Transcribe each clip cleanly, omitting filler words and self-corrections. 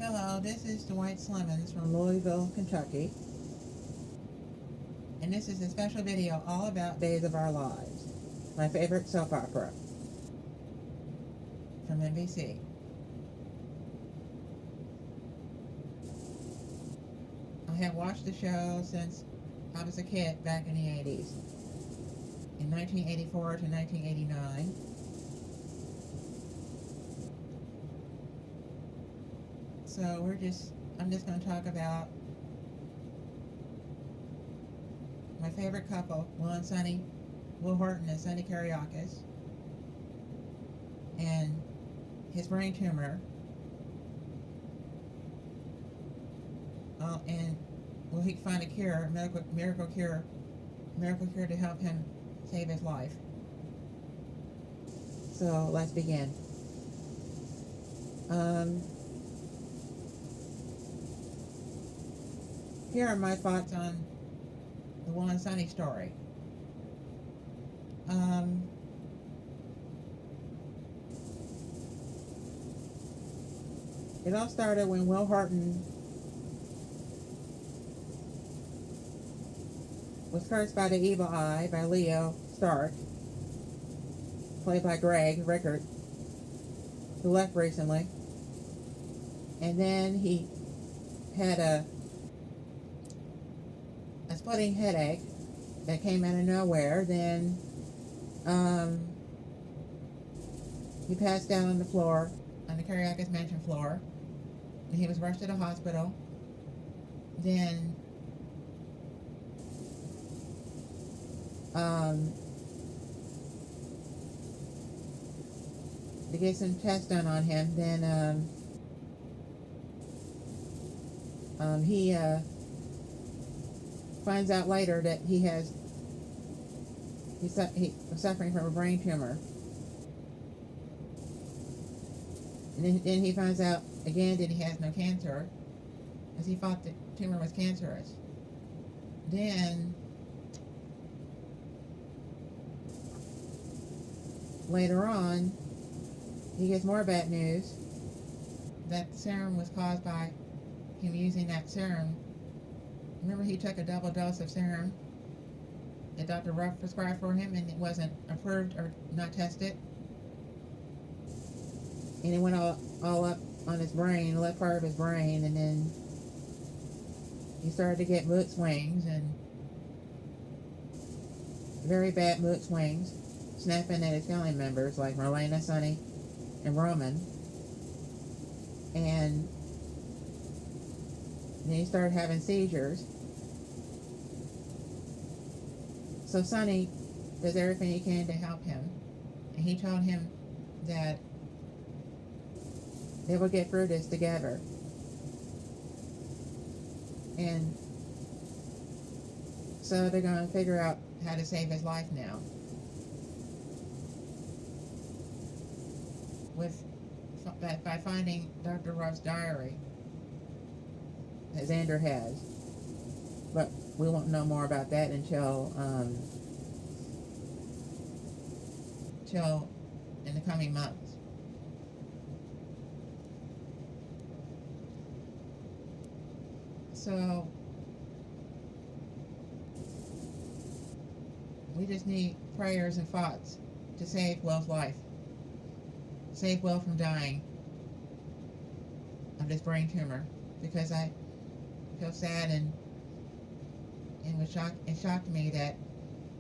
Hello, this is Dwight Slimmons from Louisville, Kentucky, and this is a special video all about Days of Our Lives, my favorite soap opera from NBC. I have watched the show since I was a kid back in the 80s, in 1984 to 1989. So I'm just going to talk about my favorite couple, Will Horton and Sonny Kariakis, and his brain tumor, and will he find a cure, miracle cure to help him save his life? So let's begin. Here are my thoughts on the Will and Sonny story. It all started when Will Horton was cursed by the evil eye by Leo Stark, played by Greg Rickard, who left recently. And then he had a splitting headache that came out of nowhere. Then he passed out on the floor, on the Kariakis mansion floor, and he was rushed to the hospital. Then to get some tests done on him. Then he finds out later that he was suffering from a brain tumor. And then he finds out again that he has no cancer, as he thought the tumor was cancerous. Then later on, he gets more bad news. That serum was caused by him using that serum. Remember, he took a double dose of serum that Dr. Ruff prescribed for him, and it wasn't approved or not tested. And it went all up on his brain, the left part of his brain, and then he started to get mood swings, and very bad mood swings, snapping at his family members like Marlena, Sonny, and Roman. And then he started having seizures. So Sonny does everything he can to help him, and he told him that they will get through this together. And so they're going to figure out how to save his life now. By finding Dr. Ruff's diary that Xander has. But we won't know more about that until in the coming months. So we just need prayers and thoughts to save Will's life. Save Will from dying of this brain tumor, because I feel sad, and it shocked me that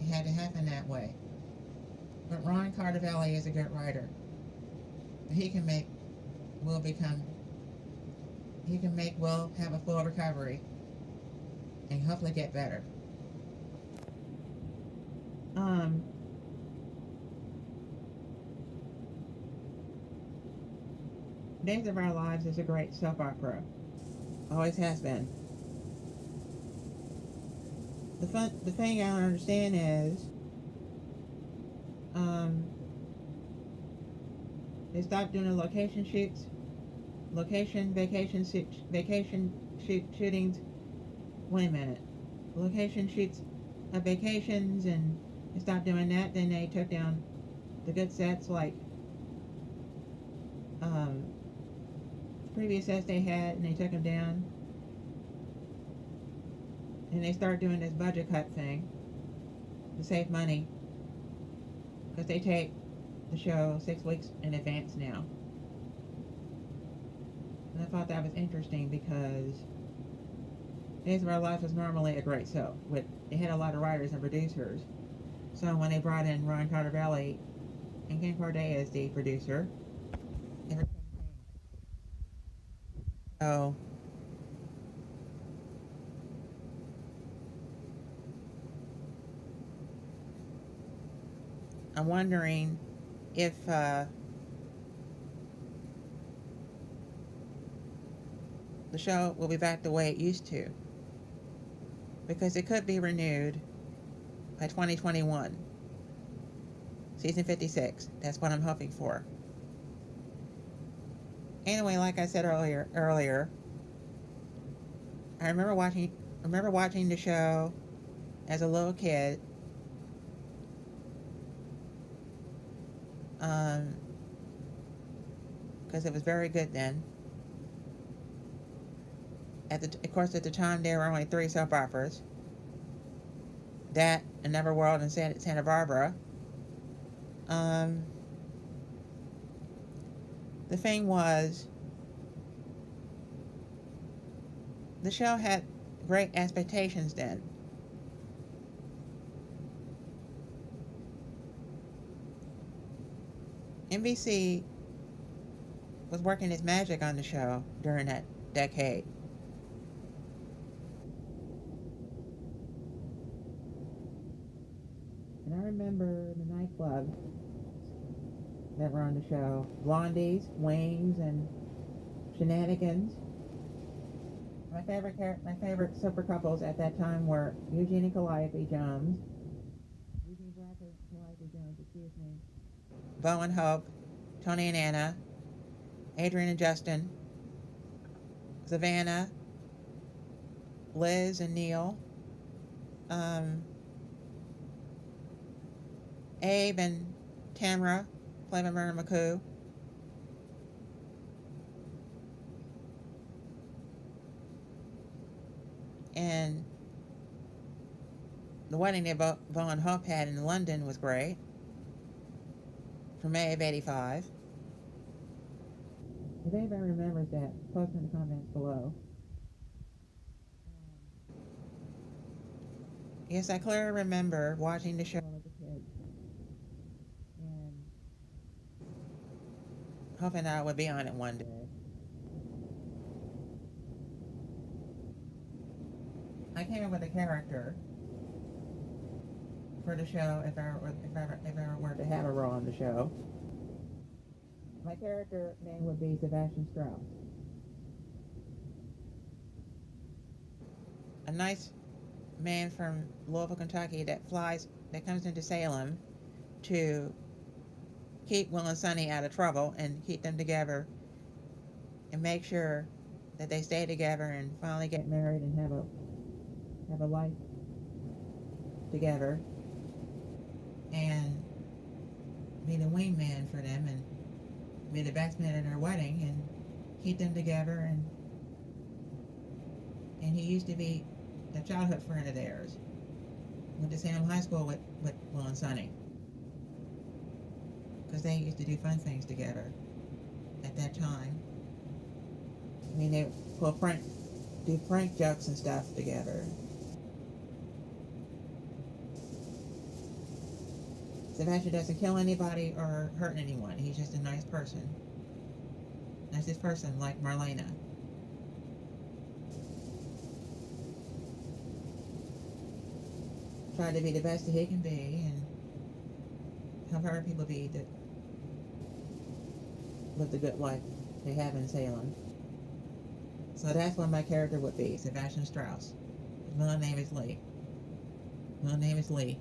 it had to happen that way. But Ron Cardavelli is a good writer. He can make Will have a full recovery and hopefully get better. Days of Our Lives is a great soap opera. Always has been. The thing I don't understand is they stopped doing the location shoots, vacation shootings. Wait a minute, location shoots of vacations, and they stopped doing that. Then they took down the good sets like previous sets they had, and they took them down. And they started doing this budget cut thing to save money, because they take the show 6 weeks in advance now. And I thought that was interesting because Days of Our Lives was normally a great show. It had a lot of writers and producers. So when they brought in Ron Cartervelli and Ken Corday as the producer, everything changed. So I'm wondering if the show will be back the way it used to, because it could be renewed by 2021, season 56. That's what I'm hoping for. Anyway, like I said earlier, I remember watching the show as a little kid. Because it was very good then. Of course, at the time, there were only 3 soap operas. That, Another World, and Santa Barbara. The thing was, the show had great expectations then. NBC was working its magic on the show during that decade. And I remember the nightclubs that were on the show: Blondies, Wings, and Shenanigans. My favorite super couples at that time were Eugene and Calliope Jones. Eugene Bradford, Calliope Jones, excuse me. Bo and Hope, Tony and Anna, Adrian and Justin, Savannah, Liz and Neil, Abe and Tamara, played by Myrna McCoo. And the wedding that Bo and Hope had in London was great, from May of '85. If anybody remembers that, post in the comments below. Yes, I clearly remember watching the show as a kid, and hoping I would be on it one day. I came up with a character for the show if I were to have a role on the show. My character name would be Sebastian Strauss. A nice man from Louisville, Kentucky that comes into Salem to keep Will and Sonny out of trouble and keep them together and make sure that they stay together and finally get married and have a life together, and be the wingman for them and be the best man at their wedding and keep them together. And he used to be a childhood friend of theirs. Went to Salem High School with Will and Sonny, because they used to do fun things together at that time. I mean, they do prank jokes and stuff together. Sebastian doesn't kill anybody or hurt anyone. He's just a nice person. Nicest person, like Marlena. Try to be the best that he can be and help other people live the good life they have in Salem. So that's what my character would be, Sebastian Strauss. His middle name is Lee. Middle name is Lee.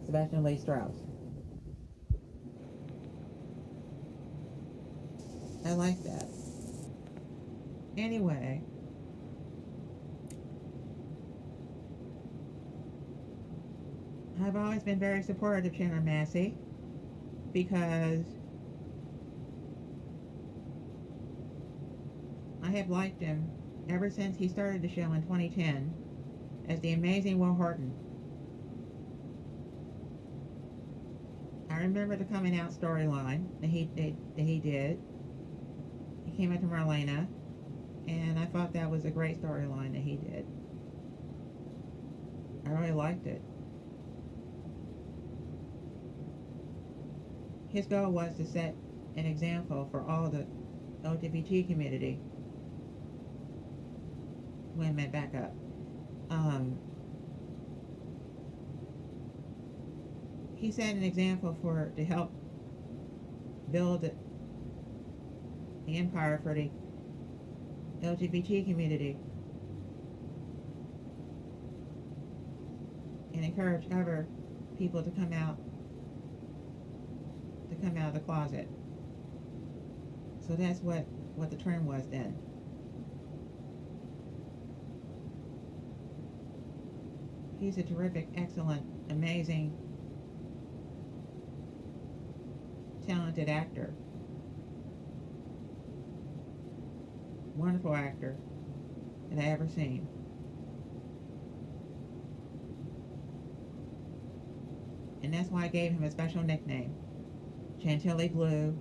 Sebastian Lee Strauss. I like that. Anyway, I've always been very supportive of Chandler Massey, because I have liked him ever since he started the show in 2010 as the amazing Will Horton. I remember the coming out storyline that he did. He came out to Marlena, and I thought that was a great storyline that he did. I really liked it. His goal was to set an example for all the LGBT community. Wait a minute, back up. He set an example to help build the empire for the LGBT community and encourage other people to come out of the closet. So that's what the term was then. He's a terrific, excellent, amazing, talented actor. Wonderful actor that I ever seen. And that's why I gave him a special nickname. Chantilly Blue.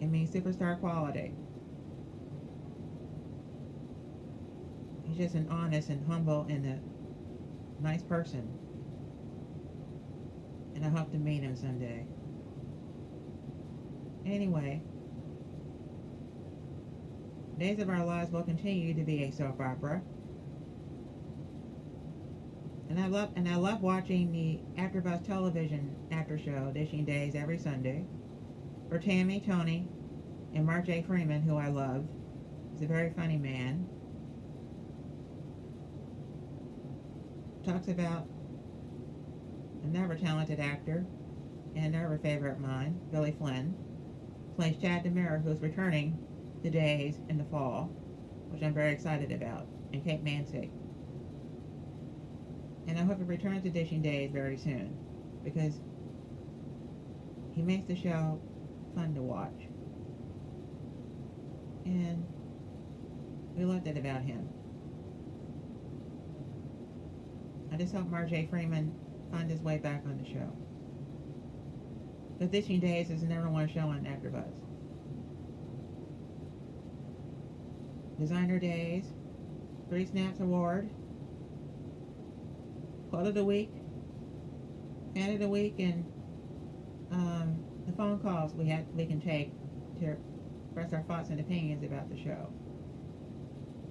It means superstar quality. He's just an honest and humble and a nice person. And I hope to meet him someday. Anyway, Days of Our Lives will continue to be a soap opera. And I love watching the AfterBuzz television after show, Dishing Days, every Sunday. For Tammy, Tony, and Mark J. Freeman, who I love. He's a very funny man. Talks about another talented actor and another favorite of mine, Billy Flynn. Plays Chad DeMera, who's returning to Days in the fall, which I'm very excited about, and Kate Massey. And I hope he returns to Dishing Days very soon, because he makes the show fun to watch. And we loved it about him. I just hope Mark J. Freeman finds his way back on the show. Because Dishing Days is the #1 show on AfterBuzz. Designer Days, 3 Snaps Award, Quote of the Week, Fan of the Week, and the phone calls we can take to express our thoughts and opinions about the show.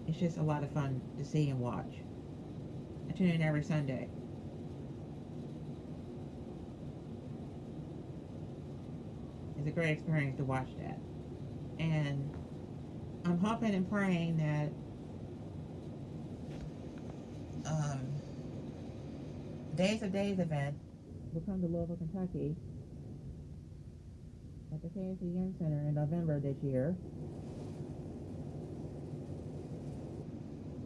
It's just a lot of fun to see and watch. I tune in every Sunday. It's a great experience to watch that. And I'm hoping and praying that Days of Days event will come to Louisville, Kentucky at the KSEN Center in November this year.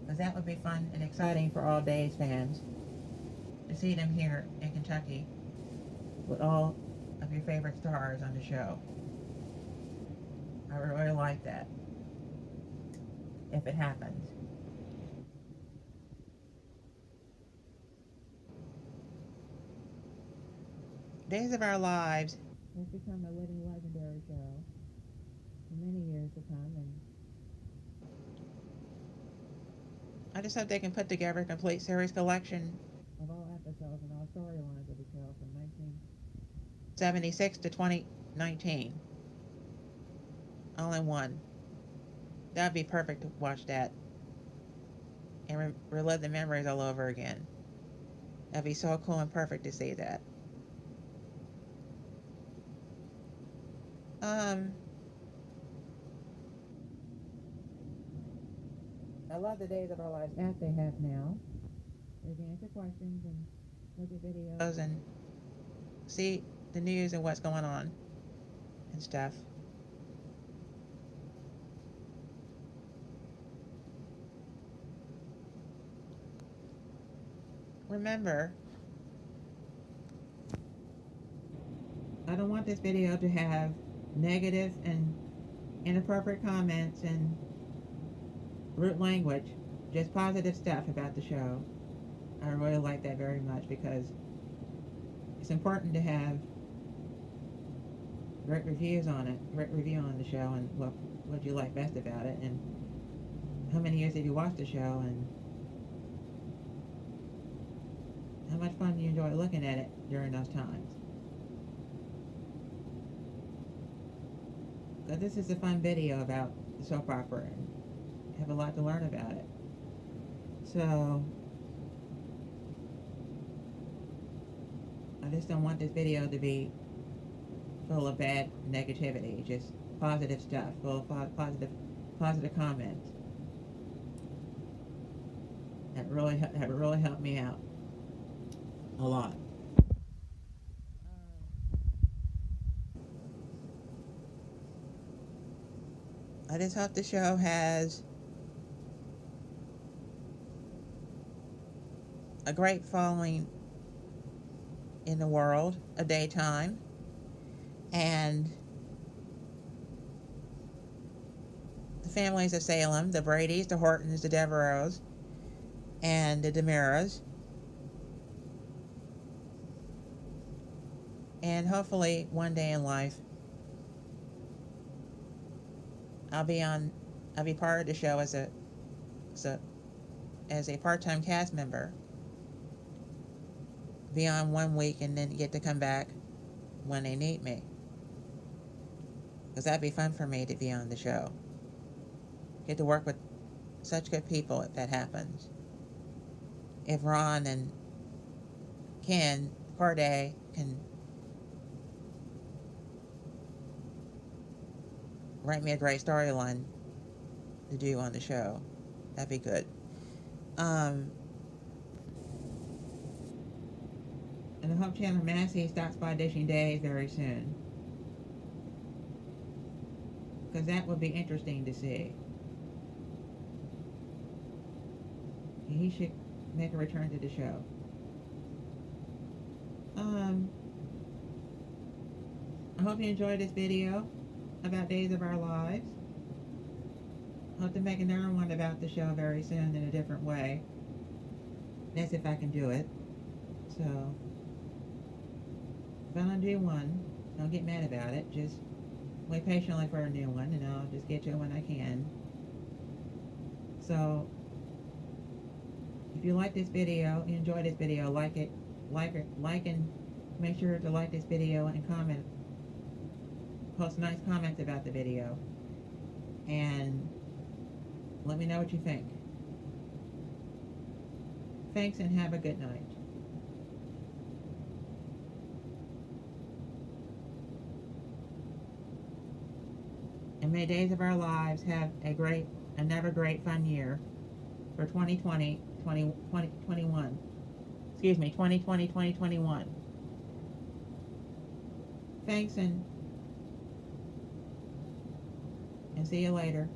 Because that would be fun and exciting for all Days fans to see them here in Kentucky with all of your favorite stars on the show. I would really like that if it happens. Days of Our Lives has become a living legendary show for many years to come, and I just hope they can put together a complete series collection of all episodes and all storylines of the show from 1976 to 2019. All in one. That would be perfect to watch that and relive the memories all over again. That'd be so cool and perfect to see that. I love the Days of Our Lives app they have now. They can answer questions and look at videos and see the news and what's going on and stuff. Remember, I don't want this video to have negative and inappropriate comments and root language, just positive stuff about the show. I really like that very much because it's important to have great reviews on it, great review on the show, and what you like best about it, and how many years did you watch the show, and how much fun you enjoy looking at it during those times. So this is a fun video about the soap opera, and have a lot to learn about it. So I just don't want this video to be full of bad negativity, just positive stuff, full of positive comments. That really helped me out a lot. I just hope the show has a great following in the world, a daytime, and the families of Salem, the Bradys, the Hortons, the Devereaux, and the Demiras, and hopefully one day in life I'll be part of the show as a part-time cast member, be on 1 week and then get to come back when they need me, because that'd be fun for me to be on the show, get to work with such good people if that happens. If Ron and Ken Corday can write me a great storyline to do on the show, that'd be good. And I hope Chandler Massey stops by Dishing Days very soon, because that would be interesting to see. He should make a return to the show. I hope you enjoyed this video about Days of Our Lives. I hope to make another one about the show very soon in a different way. That's if I can do it. So if I don't do one, don't get mad about it. Just wait patiently for a new one, and I'll just get to it when I can. So if you like this video, you enjoy this video, like and make sure to like this video and comment. Post nice comments about the video, and let me know what you think. Thanks, and have a good night. And may Days of Our Lives have another great fun year for 2020, 2021. Excuse me, 2020, 2021. Thanks, and see you later.